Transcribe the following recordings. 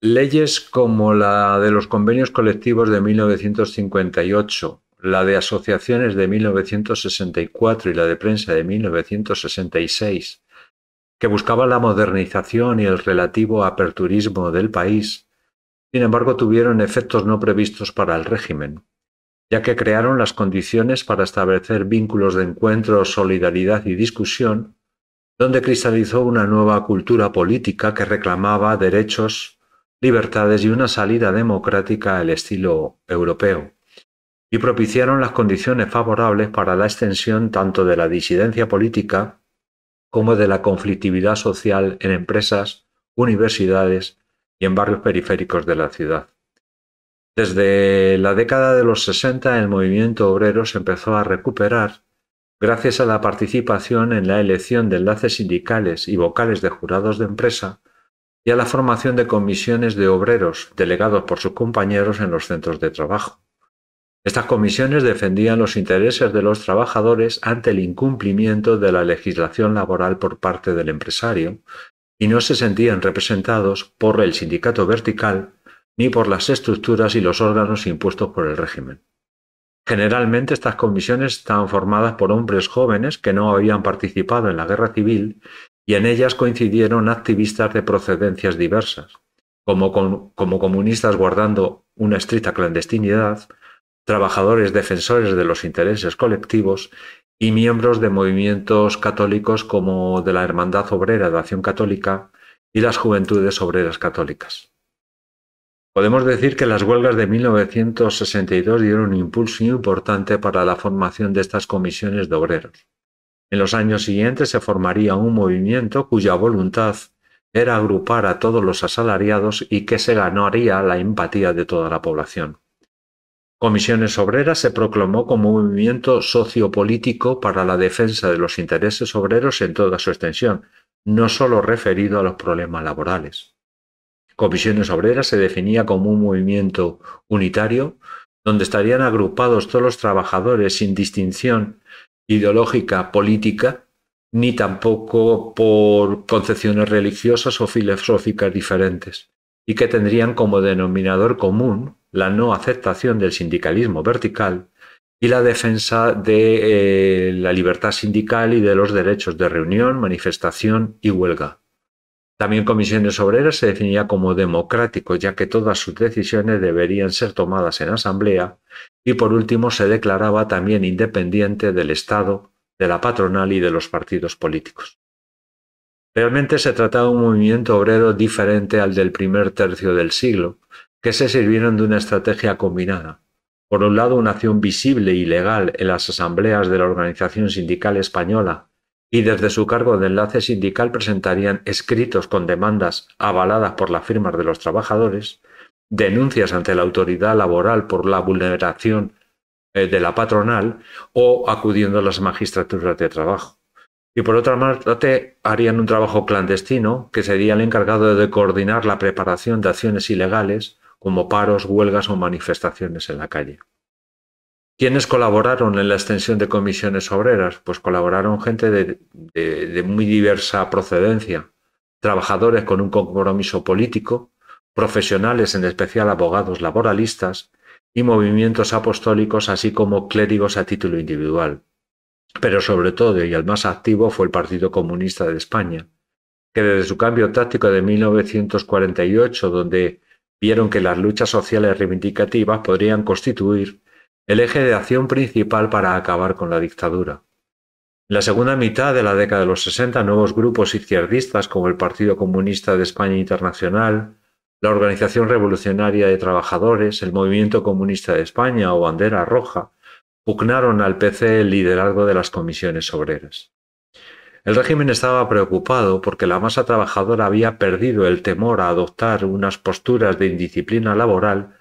Leyes como la de los convenios colectivos de 1958, la de asociaciones de 1964 y la de prensa de 1966, que buscaban la modernización y el relativo aperturismo del país, sin embargo tuvieron efectos no previstos para el régimen, ya que crearon las condiciones para establecer vínculos de encuentro, solidaridad y discusión, donde cristalizó una nueva cultura política que reclamaba derechos, libertades y una salida democrática al estilo europeo, y propiciaron las condiciones favorables para la extensión tanto de la disidencia política como de la conflictividad social en empresas, universidades y en barrios periféricos de la ciudad. Desde la década de los 60 el movimiento obrero se empezó a recuperar gracias a la participación en la elección de enlaces sindicales y vocales de jurados de empresa y a la formación de comisiones de obreros delegados por sus compañeros en los centros de trabajo. Estas comisiones defendían los intereses de los trabajadores ante el incumplimiento de la legislación laboral por parte del empresario y no se sentían representados por el sindicato vertical ni por las estructuras y los órganos impuestos por el régimen. Generalmente estas comisiones estaban formadas por hombres jóvenes que no habían participado en la guerra civil y en ellas coincidieron activistas de procedencias diversas, como comunistas guardando una estricta clandestinidad, trabajadores defensores de los intereses colectivos y miembros de movimientos católicos como de la Hermandad Obrera de Acción Católica y las Juventudes Obreras Católicas. Podemos decir que las huelgas de 1962 dieron un impulso importante para la formación de estas comisiones de obreros. En los años siguientes se formaría un movimiento cuya voluntad era agrupar a todos los asalariados y que se ganaría la empatía de toda la población. Comisiones Obreras se proclamó como un movimiento sociopolítico para la defensa de los intereses obreros en toda su extensión, no solo referido a los problemas laborales. Comisiones Obreras se definía como un movimiento unitario donde estarían agrupados todos los trabajadores sin distinción ideológica política ni tampoco por concepciones religiosas o filosóficas diferentes y que tendrían como denominador común la no aceptación del sindicalismo vertical y la defensa de la libertad sindical y de los derechos de reunión, manifestación y huelga. También Comisiones Obreras se definía como democrático, ya que todas sus decisiones deberían ser tomadas en asamblea, y por último se declaraba también independiente del Estado, de la patronal y de los partidos políticos. Realmente se trataba de un movimiento obrero diferente al del primer tercio del siglo, que se sirvieron de una estrategia combinada. Por un lado, una acción visible y legal en las asambleas de la Organización Sindical Española, y desde su cargo de enlace sindical presentarían escritos con demandas avaladas por las firmas de los trabajadores, denuncias ante la autoridad laboral por la vulneración de la patronal o acudiendo a las magistraturas de trabajo. Y por otra parte, harían un trabajo clandestino que sería el encargado de coordinar la preparación de acciones ilegales como paros, huelgas o manifestaciones en la calle. ¿Quiénes colaboraron en la extensión de comisiones obreras? Pues colaboraron gente de muy diversa procedencia, trabajadores con un compromiso político, profesionales, en especial abogados laboralistas, y movimientos apostólicos, así como clérigos a título individual. Pero sobre todo, y el más activo, fue el Partido Comunista de España, que desde su cambio táctico de 1948, donde vieron que las luchas sociales reivindicativas podrían constituir el eje de acción principal para acabar con la dictadura. En la segunda mitad de la década de los 60, nuevos grupos izquierdistas como el Partido Comunista de España Internacional, la Organización Revolucionaria de Trabajadores, el Movimiento Comunista de España o Bandera Roja, pugnaron al PC el liderazgo de las comisiones obreras. El régimen estaba preocupado porque la masa trabajadora había perdido el temor a adoptar unas posturas de indisciplina laboral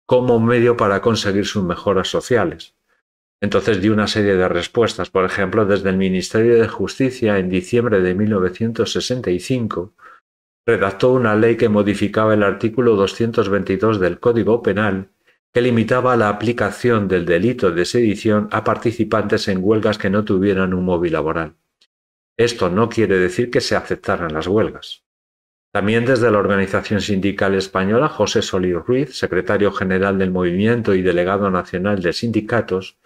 como medio para conseguir sus mejoras sociales. Entonces dio una serie de respuestas. Por ejemplo, desde el Ministerio de Justicia, en diciembre de 1965, redactó una ley que modificaba el artículo 222 del Código Penal, que limitaba la aplicación del delito de sedición a participantes en huelgas que no tuvieran un móvil laboral. Esto no quiere decir que se aceptaran las huelgas. También desde la Organización Sindical Española, José Solís Ruiz, secretario general del movimiento y delegado nacional de sindicatos,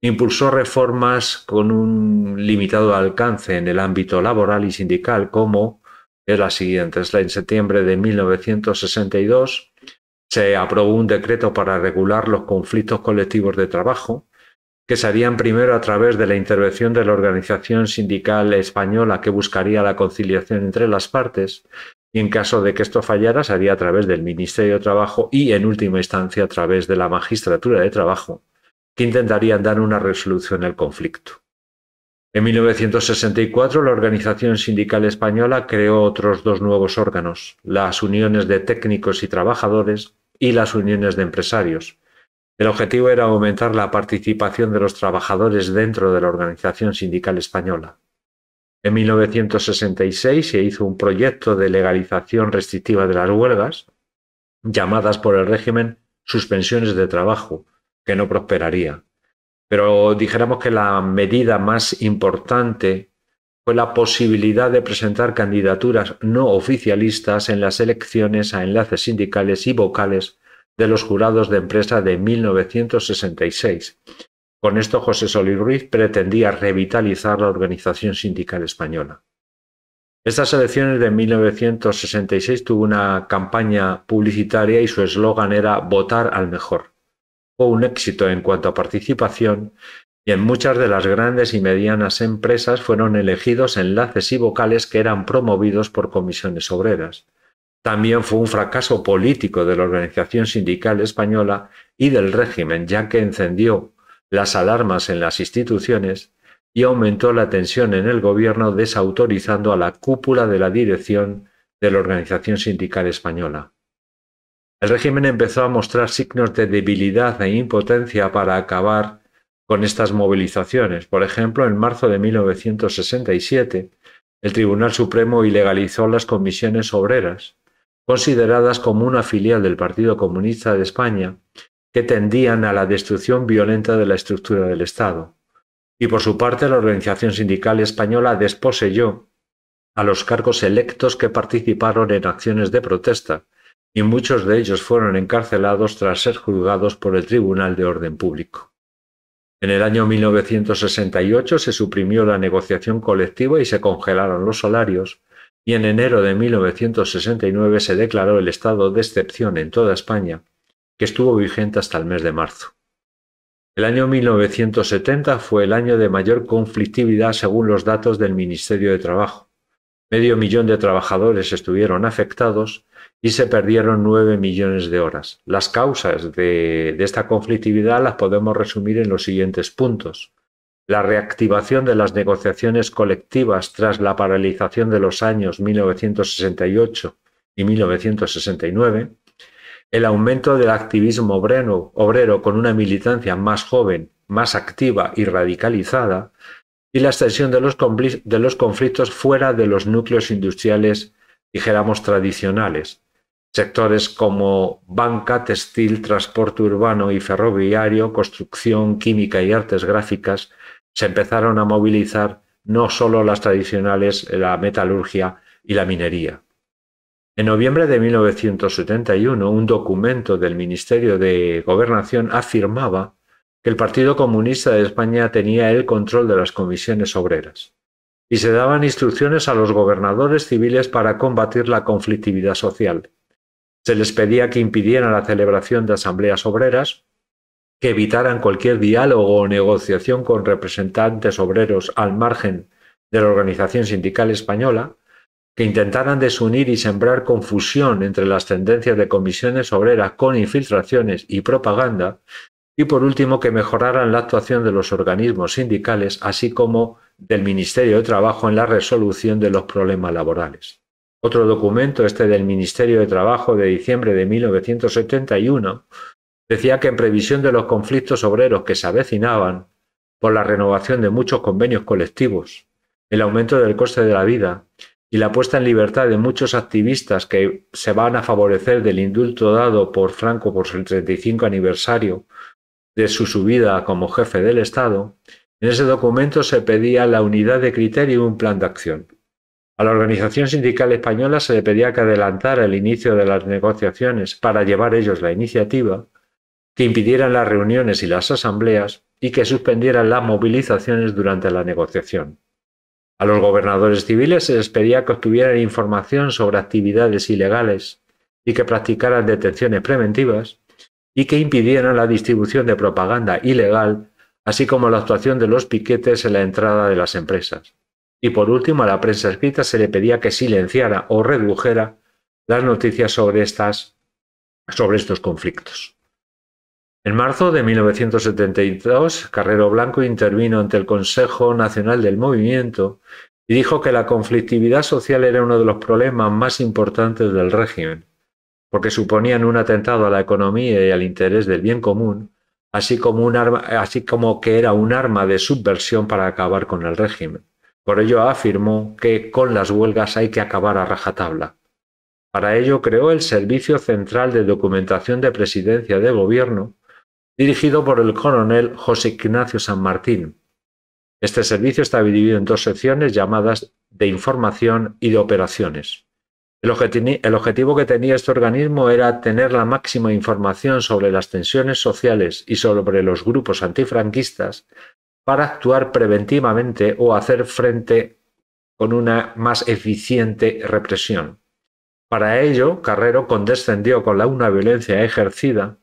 impulsó reformas con un limitado alcance en el ámbito laboral y sindical, como es la siguiente. En septiembre de 1962 se aprobó un decreto para regular los conflictos colectivos de trabajo, que se harían primero a través de la intervención de la Organización Sindical Española, que buscaría la conciliación entre las partes, y en caso de que esto fallara se haría a través del Ministerio de Trabajo y, en última instancia, a través de la Magistratura de Trabajo, que intentarían dar una resolución al conflicto. En 1964, la Organización Sindical Española creó otros dos nuevos órganos, las uniones de técnicos y trabajadores y las uniones de empresarios. El objetivo era aumentar la participación de los trabajadores dentro de la Organización Sindical Española. En 1966 se hizo un proyecto de legalización restrictiva de las huelgas, llamadas por el régimen suspensiones de trabajo, que no prosperaría. Pero dijéramos que la medida más importante fue la posibilidad de presentar candidaturas no oficialistas en las elecciones a enlaces sindicales y vocales de los jurados de empresa de 1966. Con esto, José Solís Ruiz pretendía revitalizar la organización sindical española. Estas elecciones de 1966 tuvo una campaña publicitaria y su eslogan era «Votar al mejor». Fue un éxito en cuanto a participación y en muchas de las grandes y medianas empresas fueron elegidos enlaces y vocales que eran promovidos por comisiones obreras. También fue un fracaso político de la Organización Sindical Española y del régimen, ya que encendió las alarmas en las instituciones y aumentó la tensión en el gobierno, desautorizando a la cúpula de la dirección de la Organización Sindical Española. El régimen empezó a mostrar signos de debilidad e impotencia para acabar con estas movilizaciones. Por ejemplo, en marzo de 1967, el Tribunal Supremo ilegalizó las comisiones obreras, consideradas como una filial del Partido Comunista de España, que tendían a la destrucción violenta de la estructura del Estado. Y por su parte, la Organización Sindical Española desposeyó a los cargos electos que participaron en acciones de protesta, y muchos de ellos fueron encarcelados tras ser juzgados por el Tribunal de Orden Público. En el año 1968 se suprimió la negociación colectiva y se congelaron los salarios, y en enero de 1969 se declaró el estado de excepción en toda España, que estuvo vigente hasta el mes de marzo. El año 1970 fue el año de mayor conflictividad según los datos del Ministerio de Trabajo. 500.000 de trabajadores estuvieron afectados y se perdieron 9 millones de horas. Las causas de esta conflictividad las podemos resumir en los siguientes puntos. La reactivación de las negociaciones colectivas tras la paralización de los años 1968 y 1969, el aumento del activismo obrero con una militancia más joven, más activa y radicalizada, y la extensión de los conflictos fuera de los núcleos industriales, dijéramos, tradicionales. Sectores como banca, textil, transporte urbano y ferroviario, construcción, química y artes gráficas se empezaron a movilizar, no solo las tradicionales, la metalurgia y la minería. En noviembre de 1971, un documento del Ministerio de Gobernación afirmaba que el Partido Comunista de España tenía el control de las comisiones obreras y se daban instrucciones a los gobernadores civiles para combatir la conflictividad social. Se les pedía que impidieran la celebración de asambleas obreras, que evitaran cualquier diálogo o negociación con representantes obreros al margen de la Organización Sindical Española, que intentaran desunir y sembrar confusión entre las tendencias de comisiones obreras con infiltraciones y propaganda, y por último que mejoraran la actuación de los organismos sindicales, así como del Ministerio de Trabajo en la resolución de los problemas laborales. Otro documento, este del Ministerio de Trabajo de diciembre de 1971, decía que en previsión de los conflictos obreros que se avecinaban por la renovación de muchos convenios colectivos, el aumento del coste de la vida y la puesta en libertad de muchos activistas que se van a favorecer del indulto dado por Franco por el 35 aniversario de su subida como jefe del Estado, en ese documento se pedía la unidad de criterio y un plan de acción. A la organización sindical española se le pedía que adelantara el inicio de las negociaciones para llevar ellos la iniciativa, que impidieran las reuniones y las asambleas y que suspendieran las movilizaciones durante la negociación. A los gobernadores civiles se les pedía que obtuvieran información sobre actividades ilegales y que practicaran detenciones preventivas y que impidieran la distribución de propaganda ilegal, así como la actuación de los piquetes en la entrada de las empresas. Y por último, a la prensa escrita se le pedía que silenciara o redujera las noticias sobre estos conflictos. En marzo de 1972, Carrero Blanco intervino ante el Consejo Nacional del Movimiento y dijo que la conflictividad social era uno de los problemas más importantes del régimen, porque suponían un atentado a la economía y al interés del bien común, así como que era un arma de subversión para acabar con el régimen. Por ello afirmó que con las huelgas hay que acabar a rajatabla. Para ello creó el Servicio Central de Documentación de Presidencia de Gobierno, dirigido por el coronel José Ignacio San Martín. Este servicio estaba dividido en dos secciones llamadas de información y de operaciones. El objetivo que tenía este organismo era tener la máxima información sobre las tensiones sociales y sobre los grupos antifranquistas para actuar preventivamente o hacer frente con una más eficiente represión. Para ello, Carrero condescendió con una violencia ejercida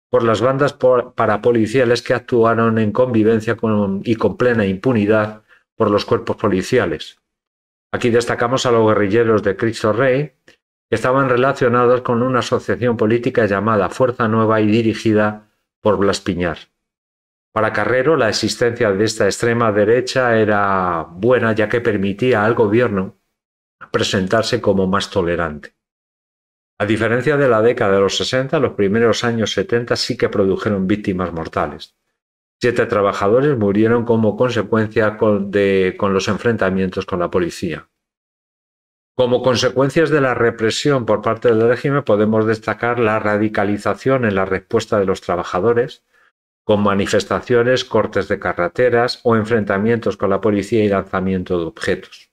por las bandas parapoliciales que actuaron en convivencia y con plena impunidad por los cuerpos policiales. Aquí destacamos a los guerrilleros de Cristo Rey, que estaban relacionados con una asociación política llamada Fuerza Nueva y dirigida por Blas Piñar. Para Carrero, la existencia de esta extrema derecha era buena, ya que permitía al gobierno presentarse como más tolerante. A diferencia de la década de los 60, los primeros años 70 sí que produjeron víctimas mortales. 7 trabajadores murieron como consecuencia con los enfrentamientos con la policía. Como consecuencias de la represión por parte del régimen podemos destacar la radicalización en la respuesta de los trabajadores, con manifestaciones, cortes de carreteras o enfrentamientos con la policía y lanzamiento de objetos.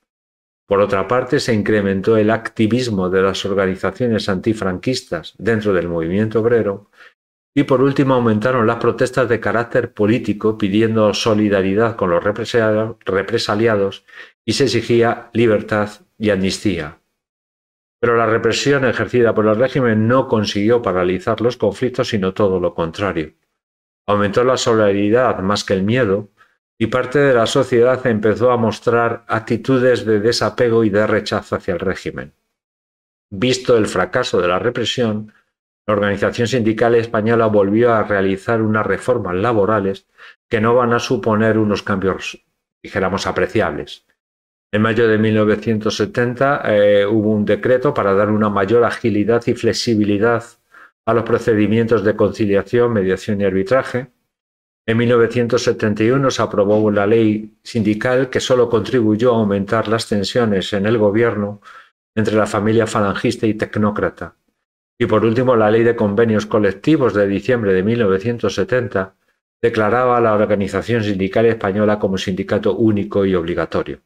Por otra parte, se incrementó el activismo de las organizaciones antifranquistas dentro del movimiento obrero y por último aumentaron las protestas de carácter político pidiendo solidaridad con los represaliados y se exigía libertad y amnistía. Pero la represión ejercida por el régimen no consiguió paralizar los conflictos, sino todo lo contrario. Aumentó la solidaridad más que el miedo y parte de la sociedad empezó a mostrar actitudes de desapego y de rechazo hacia el régimen. Visto el fracaso de la represión, la organización sindical española volvió a realizar unas reformas laborales que no van a suponer unos cambios, dijéramos, apreciables. En mayo de 1970 hubo un decreto para dar una mayor agilidad y flexibilidad a los procedimientos de conciliación, mediación y arbitraje. En 1971 se aprobó la ley sindical que solo contribuyó a aumentar las tensiones en el gobierno entre la familia falangista y tecnócrata. Y por último, la Ley de Convenios Colectivos de diciembre de 1970 declaraba a la organización sindical española como sindicato único y obligatorio.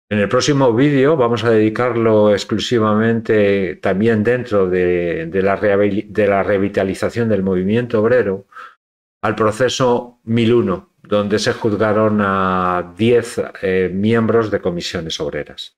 En el próximo vídeo vamos a dedicarlo exclusivamente también dentro de la revitalización del movimiento obrero al proceso 1001, donde se juzgaron a 10 miembros de comisiones obreras.